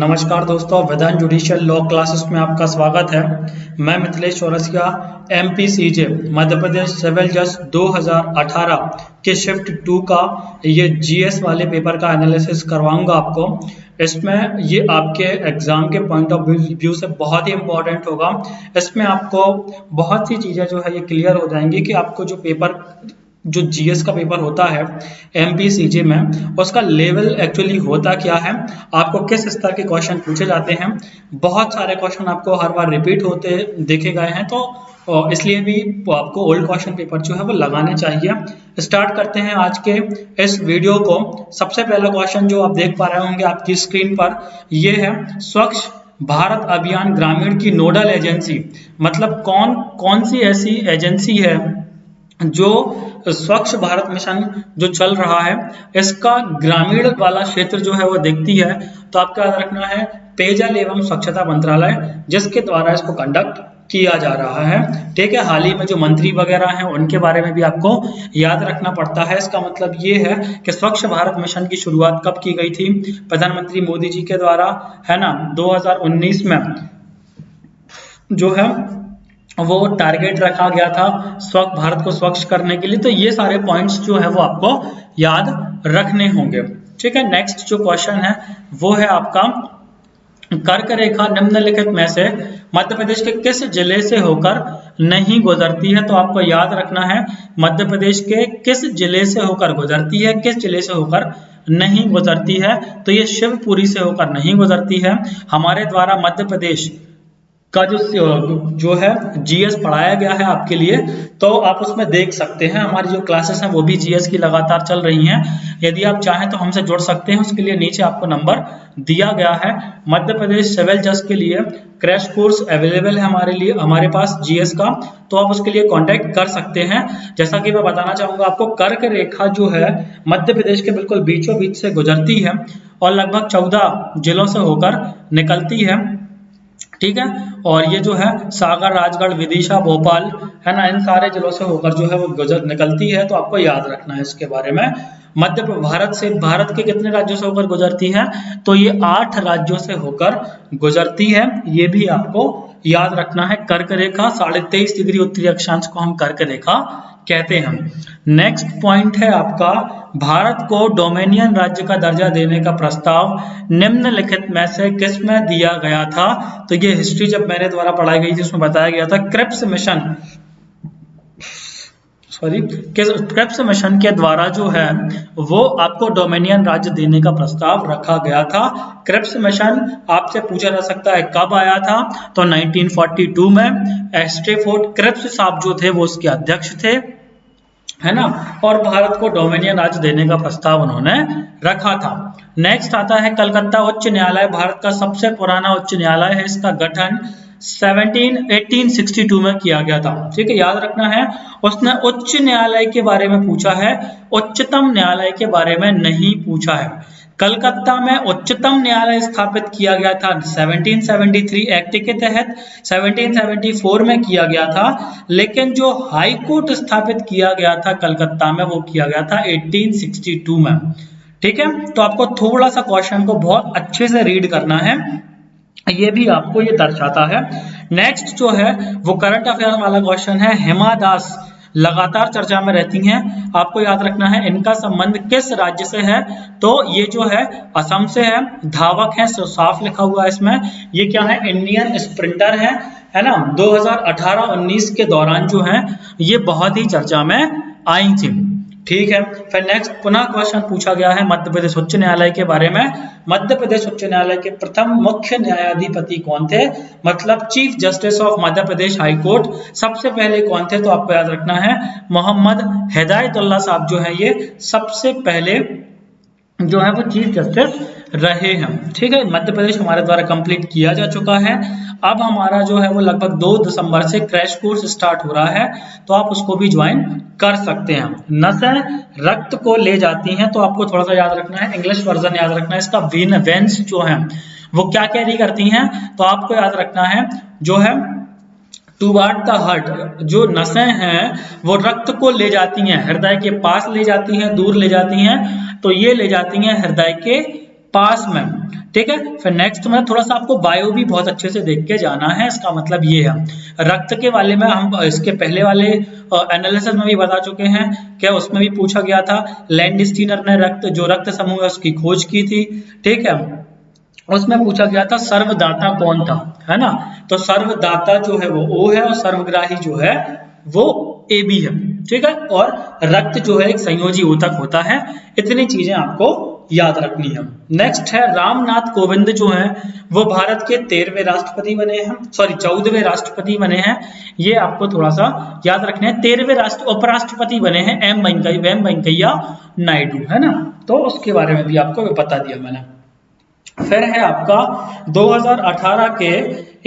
नमस्कार दोस्तों, वेदांत judicial law classes में आपका स्वागत है। मैं मिथिलेश चौरसिया MPCJ मध्य प्रदेश सिविल जज 2018 के शिफ्ट 2 का ये GS वाले पेपर का एनालिसिस करवाऊंगा आपको। इसमें ये आपके एग्जाम के पॉइंट ऑफ व्यू से बहुत ही इंपॉर्टेंट होगा। इसमें आपको बहुत सी चीज़ें जो है ये क्लियर हो जाएंगी कि आपको जो GS का पेपर होता है MPCJ में, उसका लेवल एक्चुअली होता क्या है, आपको किस स्तर के क्वेश्चन पूछे जाते हैं। बहुत सारे क्वेश्चन आपको हर बार रिपीट होते देखे गए हैं, तो इसलिए भी आपको ओल्ड क्वेश्चन पेपर जो है वो लगाने चाहिए। स्टार्ट करते हैं आज के इस वीडियो को। सबसे पहला क्वेश्चन जो आप देख पा रहे होंगे आपकी स्क्रीन पर, ये है स्वच्छ भारत अभियान ग्रामीण की नोडल एजेंसी, मतलब कौन सी ऐसी एजेंसी है जो स्वच्छ भारत मिशन जो चल रहा है इसका ग्रामीण वाला क्षेत्र जो है वो देखती है। तो आपको याद रखना है पेयजल एवं स्वच्छता मंत्रालय, जिसके द्वारा इसको कंडक्ट किया जा रहा है। ठीक है, हाल ही में जो मंत्री वगैरह हैं उनके बारे में भी आपको याद रखना पड़ता है। इसका मतलब ये है कि स्वच्छ भारत मिशन की शुरुआत कब की गई थी? प्रधानमंत्री मोदी जी के द्वारा, है ना। 2019 में जो है वो टारगेट रखा गया था स्वच्छ भारत को स्वच्छ करने के लिए। तो ये सारे पॉइंट्स जो है वो आपको याद रखने होंगे। ठीक है, नेक्स्ट जो क्वेश्चन है वो है आपका कर्क रेखा निम्नलिखित में से मध्य प्रदेश के किस जिले से होकर नहीं गुजरती है? तो आपको याद रखना है मध्य प्रदेश के किस जिले से होकर गुजरती है, किस जिले से होकर नहीं गुजरती है। तो ये शिवपुरी से होकर नहीं गुजरती है। हमारे द्वारा मध्य प्रदेश का जो है GS पढ़ाया गया है आपके लिए, तो आप उसमें देख सकते हैं। हमारी जो क्लासेस हैं वो भी GS की लगातार चल रही हैं। यदि आप चाहें तो हमसे जुड़ सकते हैं, उसके लिए नीचे आपको नंबर दिया गया है। मध्य प्रदेश सिविल जज के लिए क्रैश कोर्स अवेलेबल है हमारे पास GS का, तो आप उसके लिए कांटेक्ट कर सकते हैं। जैसा कि मैं बताना चाहूंगा आपको, कर्क रेखा जो है मध्य प्रदेश के बिल्कुल बीचों बीच से गुजरती है और लगभग 14 जिलों से होकर निकलती है। ठीक है, और ये जो है सागर, राजगढ़, विदिशा, भोपाल, है ना, इन सारे जिलों से होकर जो है वो निकलती है। तो आपको याद रखना है इसके बारे में। भारत के कितने राज्यों से होकर गुजरती है? तो ये 8 राज्यों से होकर गुजरती है। ये भी आपको याद रखना है। कर्क रेखा 23.5 डिग्री उत्तरी अक्षांश को हम कर्क रेखा कहते हैं। नेक्स्ट पॉइंट है आपका, भारत को डोमिनियन राज्य का दर्जा देने का प्रस्ताव निम्नलिखित में से किसमें दिया गया था? तो ये हिस्ट्री जब मेरे द्वारा पढ़ाई गई थी उसमें बताया गया था क्रिप्स मिशन के द्वारा जो है वो आपको डोमिनियन राज्य देने का प्रस्ताव रखा गया था। क्रिप्स मिशन आपसे पूछा जा सकता है कब आया था? तो 1942 में स्ट्रैफोर्ड क्रिप्स साहब जो थे वो उसके अध्यक्ष थे, है ना, और भारत को डोमिनियन राज्य देने का प्रस्ताव उन्होंने रखा था। नेक्स्ट आता है कलकत्ता उच्च न्यायालय, भारत का सबसे पुराना उच्च न्यायालय है। इसका गठन 1862 में किया गया था। ठीक है, याद रखना है। उसने उच्च न्यायालय के बारे में पूछा है, उच्चतम न्यायालय के बारे में नहीं पूछा है। कलकत्ता में उच्चतम न्यायालय स्थापित किया गया था 1773 एक्ट के तहत, 1774 में किया गया था, लेकिन जो हाई कोर्ट स्थापित किया गया था कलकत्ता में वो किया गया था 1862 में। ठीक है, तो आपको थोड़ा सा क्वेश्चन को बहुत अच्छे से रीड करना है, ये भी आपको ये दर्शाता है। नेक्स्ट जो है वो करंट अफेयर वाला क्वेश्चन है। हेमा दास लगातार चर्चा में रहती हैं, आपको याद रखना है इनका संबंध किस राज्य से है? तो ये जो है असम से है। धावक है, साफ लिखा हुआ है इसमें। ये क्या है? इंडियन स्प्रिंटर है ना। 2018-19 के दौरान जो है ये बहुत ही चर्चा में आई थी। ठीक है, फिर नेक्स्ट पुनः क्वेश्चन पूछा गया है मध्य प्रदेश उच्च न्यायालय के बारे में। मध्य प्रदेश उच्च न्यायालय के प्रथम मुख्य न्यायाधिपति कौन थे? मतलब chief justice of Madhya Pradesh high court सबसे पहले कौन थे? तो आपको याद रखना है मोहम्मद हिदायतुल्लाह साहब जो है ये सबसे पहले जो है वो चीफ जस्टिस रहे हैं। ठीक है, मध्य प्रदेश हमारे द्वारा कंप्लीट किया जा चुका है। अब हमारा जो है वो लगभग 2 दिसंबर से क्रैश कोर्स स्टार्ट हो रहा है, तो आप उसको भी ज्वाइन कर सकते हैं। नसें रक्त को ले जाती हैं, तो आपको थोड़ा सा याद रखना है, इंग्लिश वर्जन याद रखना है इसका। वेन्स जो है वो क्या कैरी करती हैं? तो आपको याद रखना है जो है टुवार्ड द हार्ट, जो नसें हैं वो रक्त को ले जाती हैं, हृदय के पास ले जाती हैं, दूर ले जाती हैं, तो ये ले जाती हैं हृदय के पास में। ठीक है। फिर नेक्स्ट में थोड़ा सा आपको बायो भी बहुत अच्छे से देख के जाना है। इसका मतलब ये है, रक्त के वाले में हम इसके पहले वाले एनालिसिस में भी बता चुके हैं, क्या उसमें भी पूछा गया था, लैंडस्टीनर ने जो रक्त समूह है उसकी खोज की थी, ठीक है। उसमें पूछा गया था सर्वदाता कौन था, है ना। तो सर्वदाता जो है वो O है और सर्वग्राही जो है वो AB है, ठीक है। और रक्त जो है एक संयोजी ऊतक होता है। इतनी चीजें आपको याद रखनी है। नेक्स्ट है रामनाथ कोविंद जो है वो भारत के 13वें राष्ट्रपति बने हैं, सॉरी 14वें राष्ट्रपति बने हैं। ये आपको थोड़ा सा याद रखना है। 13वें उपराष्ट्रपति बने हैं एम वेंकैया नायडू, है ना। तो उसके बारे में भी आपको बता दिया मैंने। फिर है आपका 2018 के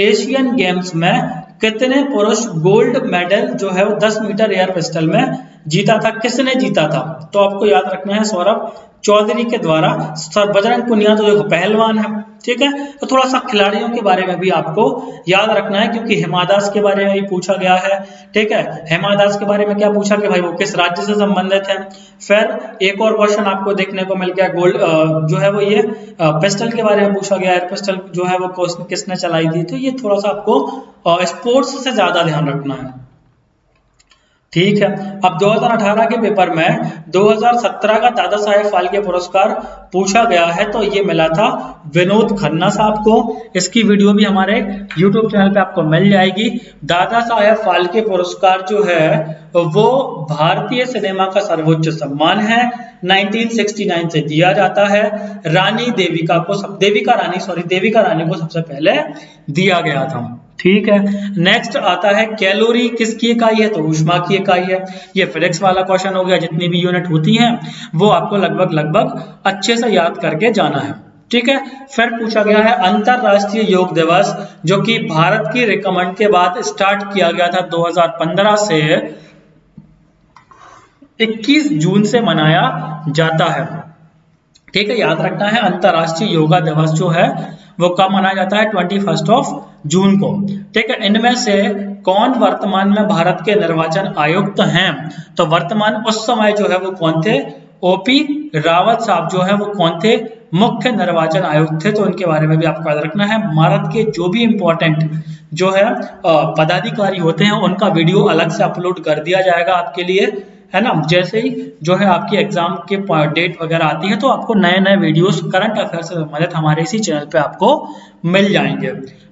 एशियन गेम्स में कितने पुरुष गोल्ड मेडल जो है वो 10 मीटर एयर पिस्टल में जीता था, किसने जीता था। तो आपको याद रखना है सौरभ चौधरी के द्वारा। बजरंग पुनिया तो देखो पहलवान है, ठीक है। तो थोड़ा सा खिलाड़ियों के बारे में भी आपको याद रखना है, क्योंकि हिमा दास के बारे में भी पूछा गया है, ठीक है। हिमा दास के बारे में क्या पूछा कि भाई वो किस राज्य से संबंधित है। फिर एक और क्वेश्चन आपको देखने को मिल गया गोल्ड जो है वो ये पिस्टल के बारे में पूछा गया है, पिस्टल जो है वो किसने चलाई थी। तो ये थोड़ा सा आपको स्पोर्ट्स से ज्यादा ध्यान रखना है, ठीक है। अब 2018 के पेपर में 2017 का दादा साहेब फाल्के पुरस्कार पूछा गया है, तो ये मिला था विनोद खन्ना साहब को। इसकी वीडियो भी हमारे YouTube चैनल पे आपको मिल जाएगी। दादा साहेब फाल्के पुरस्कार जो है वो भारतीय सिनेमा का सर्वोच्च सम्मान है, 1969 से दिया जाता है। देविका रानी को सबसे पहले दिया गया था, ठीक है। नेक्स्ट आता है कैलोरी किसकी इकाई है, तो ऊष्मा की इकाई है। ये फिजिक्स वाला क्वेश्चन हो गया। जितनी भी यूनिट होती हैं वो आपको लगभग अच्छे से याद करके जाना है, ठीक है। फिर पूछा गया है अंतरराष्ट्रीय योग दिवस जो कि भारत की रिकमेंड के बाद स्टार्ट किया गया था 2015 से 21 जून से मनाया जाता है, ठीक है। याद रखना है अंतरराष्ट्रीय योगा दिवस जो है वो कब मनाया जाता है, 21 जून को, ठीक है। इनमें से कौन वर्तमान में भारत के निर्वाचन आयुक्त हैं, तो वर्तमान उस समय जो है वो कौन थे, OP रावत साहब जो है वो कौन थे, मुख्य निर्वाचन आयुक्त थे। तो उनके बारे में भी आपको याद रखना है। भारत के जो भी इंपॉर्टेंट जो है पदाधिकारी होते हैं उनका वीडियो अलग से अपलोड कर दिया जाएगा आपके लिए, है ना। जैसे ही जो है आपकी एग्जाम के डेट वगैरह आती है तो आपको नए नए वीडियोस करंट अफेयर से संबंधित हमारे इसी चैनल पे आपको मिल जाएंगे।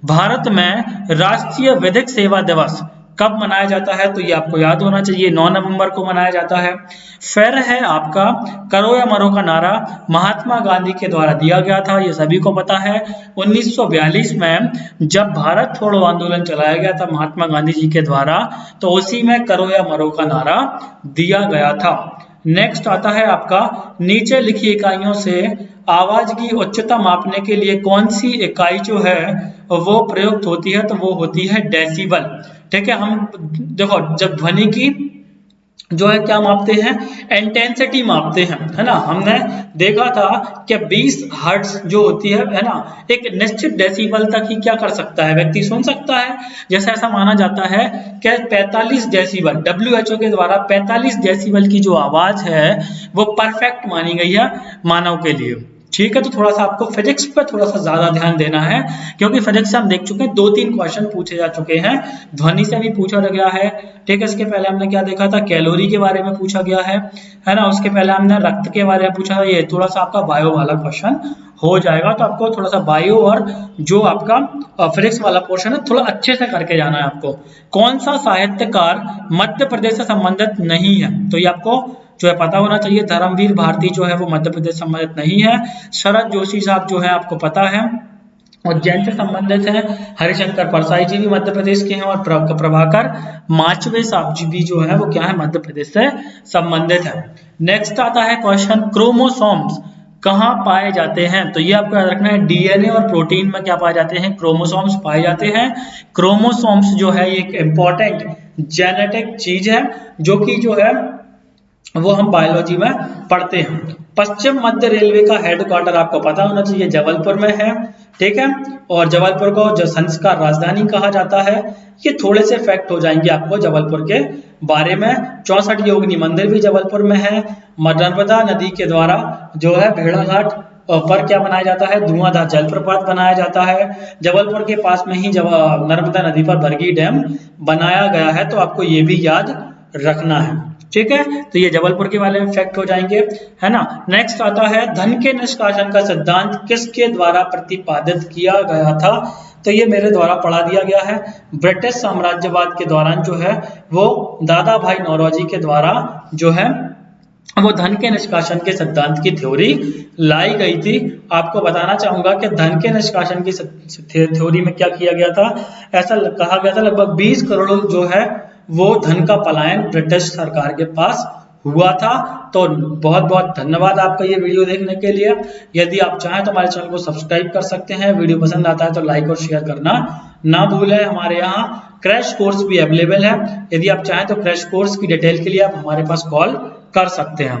भारत में राष्ट्रीय विधिक सेवा दिवस कब मनाया जाता है, तो ये आपको याद होना चाहिए, 9 नवंबर को मनाया जाता है। फिर है आपका करो या मरो का नारा महात्मा गांधी के द्वारा दिया गया था, ये सभी को पता है। 1942 में जब भारत छोड़ो आंदोलन चलाया गया था महात्मा गांधी जी के द्वारा, तो उसी में करो या मरो का नारा दिया गया था। नेक्स्ट आता है आपका नीचे लिखी इकाइयों से आवाज की उच्चता मापने के लिए कौन सी इकाई जो है वो प्रयुक्त होती है, तो वो होती है डेसिबल, ठीक है। हम देखो जब ध्वनि की जो है क्या मापते हैं, इंटेंसिटी मापते हैं, है ना। हमने देखा था कि 20 हर्ट्ज जो होती है ना, एक निश्चित डेसिबल तक ही क्या कर सकता है व्यक्ति सुन सकता है। जैसे ऐसा माना जाता है कि 45 डेसिबल WHO के द्वारा 45 डेसिबल की जो आवाज है वो परफेक्ट मानी गई है मानव के लिए, ठीक है। तो थोड़ा सा आपको फिजिक्स पर थोड़ा सा ज्यादा ध्यान देना है, क्योंकि फिजिक्स से हम देख चुके हैं 2-3 क्वेश्चन पूछे जा चुके हैं, ध्वनि से भी पूछा गया है, ठीक है। इसके पहले हमने क्या देखा था, कैलोरी के बारे में पूछा गया है ना। उसके पहले हमने रक्त के बारे में पूछा था। ये थोड़ा सा आपका बायो वाला क्वेश्चन हो जाएगा, तो आपको थोड़ा सा बायो और जो आपका फिजिक्स वाला पोर्शन है थोड़ा अच्छे से करके जाना है आपको। कौन सा साहित्यकार मध्य प्रदेश से संबंधित नहीं है, तो ये आपको जो है पता होना चाहिए। धर्मवीर भारती जो है वो मध्य प्रदेश संबंधित नहीं है। शरद जोशी साहब जो है आपको पता है उज्जैन से संबंधित है। हरिशंकर परसाई जी भी मध्य प्रदेश के हैं और प्रभाकर माचवे साहब जी भी जो है वो क्या है, मध्य प्रदेश से संबंधित है। नेक्स्ट आता है क्वेश्चन क्रोमोसोम्स कहाँ पाए जाते हैं, तो ये आपको याद रखना है DNA और प्रोटीन में क्या पाए जाते हैं, क्रोमोसोम्स पाए जाते हैं। क्रोमोसोम्स जो है एक इंपॉर्टेंट जेनेटिक चीज है जो कि जो है वो हम बायोलॉजी में पढ़ते हैं। पश्चिम मध्य रेलवे का हेडक्वार्टर आपको पता होना चाहिए जबलपुर में है, ठीक है। और जबलपुर को जो संस्कार राजधानी कहा जाता है। ये थोड़े से फैक्ट हो जाएंगे आपको जबलपुर के बारे में। 64 योगिनी मंदिर भी जबलपुर में है। नर्मदा नदी के द्वारा जो है भेड़ाघाट पर क्या बनाया जाता है, धुआंधार जलप्रपात बनाया जाता है। जबलपुर के पास में ही जब नर्मदा नदी पर बरगी डैम बनाया गया है, तो आपको ये भी याद रखना है। ठीक है, तो ये जबलपुर के बारे में फैक्ट हो जाएंगे, है ना। नेक्स्ट आता है धन के निष्कासन का सिद्धांत किसके द्वारा प्रतिपादित किया गया था, तो ये मेरे द्वारा पढ़ा दिया गया है। ब्रिटिश साम्राज्यवाद के दौरान जो है वो दादा भाई नौरोजी के द्वारा जो है वो धन के निष्कासन के सिद्धांत की थ्योरी लाई गई थी। आपको बताना चाहूंगा कि धन के निष्कासन की थ्योरी में क्या किया गया था, ऐसा कहा गया था लगभग 20 करोड़ जो है वो धन का पलायन ब्रिटिश सरकार के पास हुआ था। तो बहुत बहुत धन्यवाद आपका ये वीडियो देखने के लिए। यदि आप चाहें तो हमारे चैनल को सब्सक्राइब कर सकते हैं। वीडियो पसंद आता है तो लाइक और शेयर करना ना भूलें। हमारे यहाँ क्रैश कोर्स भी अवेलेबल है। यदि आप चाहें तो क्रैश कोर्स की डिटेल के लिए आप हमारे पास कॉल कर सकते हैं।